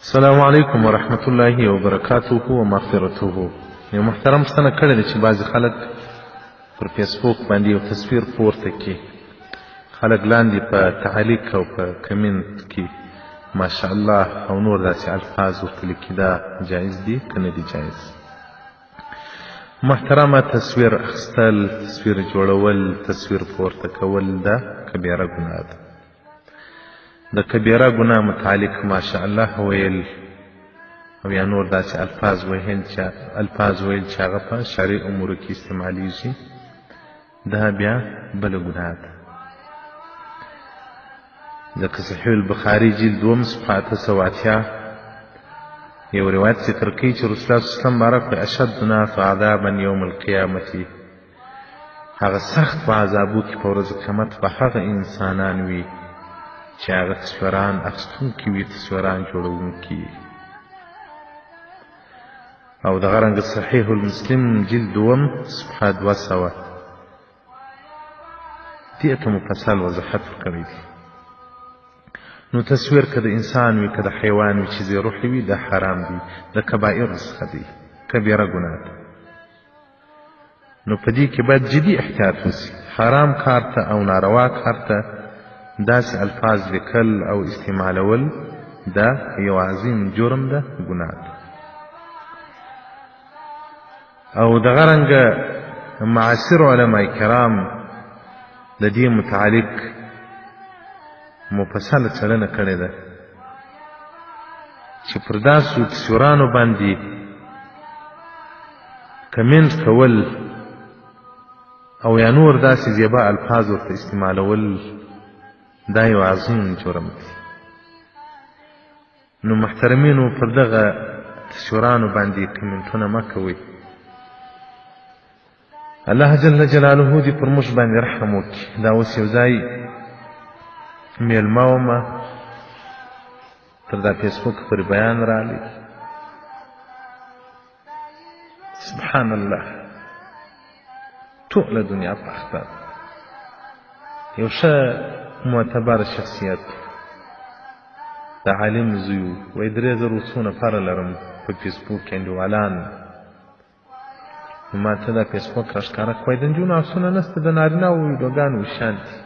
السلام علیکم ورحمت الله وبرکاته ومغفرته. یو محترم ستنه کړې ده چې بعضې خلک پر فیسبوک باندې یو تصویر پورته کړي، خلک لاندې په تعلیق او په کمنټ کې ماشاءالله او نور داسې الفاظ ورته لیکي. دا جایز دي که نه دي جایز؟ محترمه، تصویر اخیستل، تصویر جوړول، تصویر پورته کول دا کبیره ګناه ده. د کبیره ګناه متعلق ماشاءالله ویل او یا نور داسې الفاظ ویل چې هغه په شرعي امورو کې استعمالیږي، دا بیا بله ګناه ده. ځکه صحیح البخاري جلد 2 صفحه 880 یو روایت ذکر کوي چې رسول الله صلی الله علیه وسلم بارک اشد الناس عذابا یوم القیامة، هغه سخت په عذابو کې په ورځ قیامت به هغه انسانان وي چې هغه تصویران اخیستونکي وي، تصویران جوړونکي. او دغه رنګه صحیح المسلم جلد 2 صفحه 200 دې ته مفصل وضاحت ورکړی دی. نو تصویر که د انسان وي که د حیوان وي چې ذی روح وي دا حرام دي، د کبائر څخه دی، کبیره ګناه ده. نو په دې کې باید جدي احتیاط وشي. حرام کار ته او ناروا کار ته داسې الفاظ لیکل او استعمالول دا یو عظیم جرم ده، ګناه ده. او دغه رنګه معاصر علماء کرام د دې متعلق مفصله څېړنه کړې ده چې پر داسو تصویرانو باندې کمنټ کول او یا نور داسې زیبا الفاظ ورته استعمالول دا یو عظیم جرم دی. نو محترمینو، پر دغه تصویرانو باندې کمنټونه مه کوئ. الله جل جلاله دې پر موږ باندې رحم وکړي. دا اوس یو ځای میلمه ومه، تر دا فیسبوک پر بیان رالی، سبحان الله، ټوله دنیا په اخته. یو ښه معتبر شخصیت د عالم زوی و، وایي 3000 څو نفره لرم په فیسبوک کې انډیوالان. نو ما ته دا فیسبوک راښکاره کړه، وایي د نجونو عکسونه نسته، د نارینه‌و ویډیوګانو شان دي.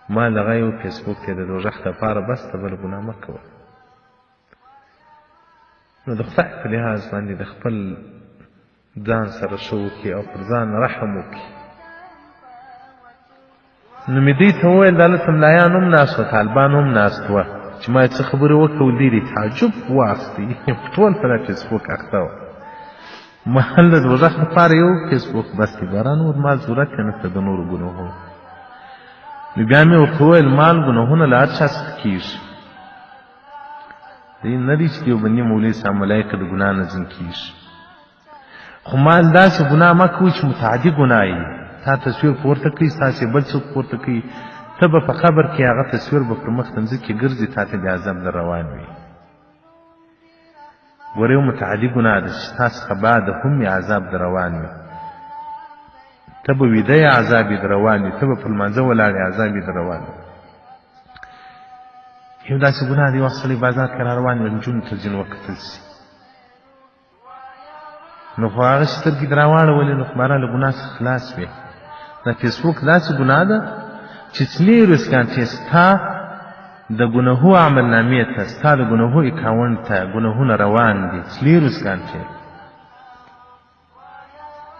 ما دغه یو فیسبوک ته د دوزخ دپاره بس ته بله ګناه مه کوه. نو د خدای په لحاظ باندې د خپل ځان سره ښه وکړي او پر ځان رحم وکړي. نو مې دوی ته وویل دا هلته ملایان هم ناست وه، طالبان هم ناست وه، چې ما یې څه خبرې وکړل، ډېر یې تعجب واخیستی، ټول په دا فیسبوک اخته وه. ما د دوزخ لپاره یو فیسبوک بس دی، باره نور ما ضرورت یې نشته د نورو ګناهونو. نو بیا مې ورته وویل مال ګناهونه له هر چا څخه کېږي، دې نه دي چې دیوبندي مولوي صاحب ملایکه د ګناه نه ځین کېږي، خو مال داسې ګناه مه کوئ چې متعدي ګناه وي. تا تصویر پورته کوي، ستاسې بل څوک پورته کوي، ته به په قبر کې هغه تصویر به پر مخ د مځکې ګرځي، تا ته د عذاب در روان وي. ګوره یو متعدي ګناه ده چې تا څخه بعد هم یې عذاب در روان وي. ته به ویده یې عذاب یې در روان وي، ته به په لمانځه ولاړ یې عذاب یې در روان وي. یو داسې ګناه دی، یو وخت سړی بازار کې را روان وي، نجونو ته ځینې وکتل سي، نو خو هغه سترګې در راواړولې، نو خو بهرحال له ګناه څخه خلاص وې. دا فیسبوک داسې ګناه ده چې 24 ګنټې ستا د ګناهو عملنامې ته، ستا د ګناهو اکاونټ ته ګناهونه روان دي 24 ګنټې.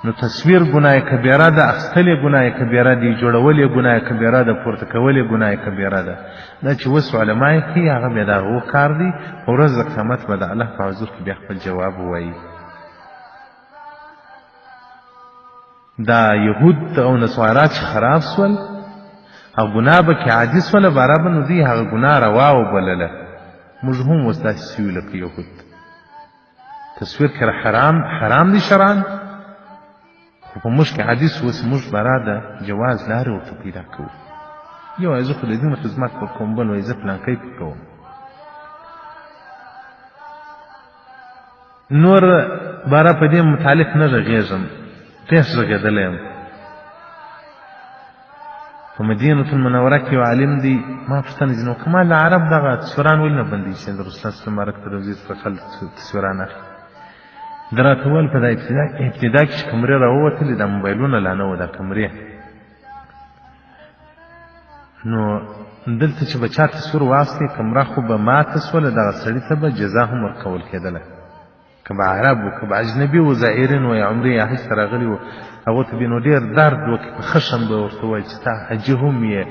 نو تصویر ګناه کبیره ده، اخیستل یې ګناه کبیره دي، جوړول یې ګناه کبیره ده، پورته کول یې ګناه کبیره ده. دا چې اوس علما یې کوي هغه بیا د هغو کار دی، په ورځ د قیامت به د الله په حضور کې بیا خپل جواب ووایي. دا یهود او نصارا چې خراب سول او ګناه به کې عاجز سوله، برابر نو دوی هغه ګناه روا وبلله. موږ هم اوس داسې سوي لکه یهود. تصویر که حرام دی شرعاً، خو په موږ کې عاجز اوس موږ برا د جواز لارې ورته پیدا کوو. یو وایي زه خو د دین خدمت ورکوم، بل وایي زه پلانکی پې کوم. نور باره په دې متعلق نه غږېږم، تیس غږېدلی یم. په مدینة المنوره کې یو عالم دی، ما پوښتنه ځینې وکړه ما له عرب دغه تصویران ولې نه بندوي چې د رسول الله صلی الله علیه وسلم مبارک د روضې څخه خلک تصویران اخلي. ده راته وویل په دا ابتدا کې چې کمرې راووتلې دا موبایلونه لا نه وو دا کمرې، نو دلته چې به چا تصویر واخلي کمره خو به ماته سوله، دغه سړي ته به جزا هم ورکول کېدله، که به عرب وو که به اجنبي وو، زائرین وو یا عمرې یا حج ته راغلي وو، هغو ته به نو ډېر درد وکړي، په ښه شان به ورته ووایي چې تا حجي هم یې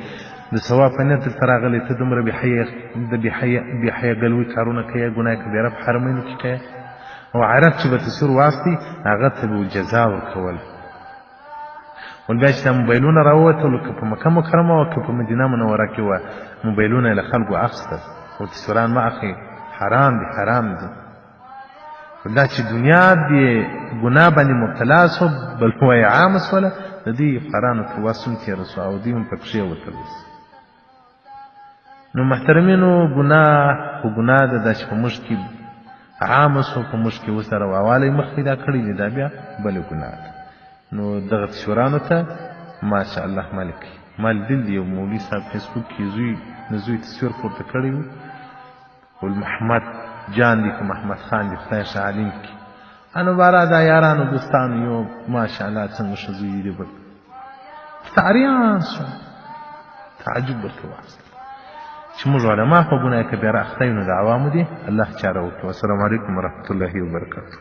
د ثواب په نیت دلته راغلی، ته دومره بې حیاګلوي کارونه کوې، ګناه کبیره په حرمینو کې کوې. او عرب چې به تصویر واخلي هغه ته به جزا ورکول. ول بیا چې دا موبایلونه راووتل که په مکه مکرمه وه که په مدینه منوره کې وه، موبایلونه یې له خلکو اخیستل او تصویران مه اخلئ، حرام دي حرام دي. دا چې دنیا دې ګناه باندې مبتلا سو بل وایي عامه سوله، د دې خرانو په وس هم تېره سوه او دوی هم په پښې وتلی. نو محترمینو ګناه خو ګناه ده، دا چې په موږ کې عامه سو، په موږ کې اوس رواوالی مخ پیدا کړی دی، دا بیا بله ګناه ده. نو دغه تصویرانو ته ماشاء الله مالک ما لیدل دی یو مولوي صاحب فیسبوک کې د زوی تصویر پورته کړی و، ول محمد جان دی که محمد خان دی خدای ښه عالم کړي. انو بارا دا یارانو دوستانو یو ماشاء الله څنګه ښه زوی دی، بل تعریان شو تعجب ورته واخیست چې موږ علما په ګناه کبیره اخته یو، نو د عوامو دي الله چاره وکړي. والسلام علیکم ورحمة الله وبرکاته.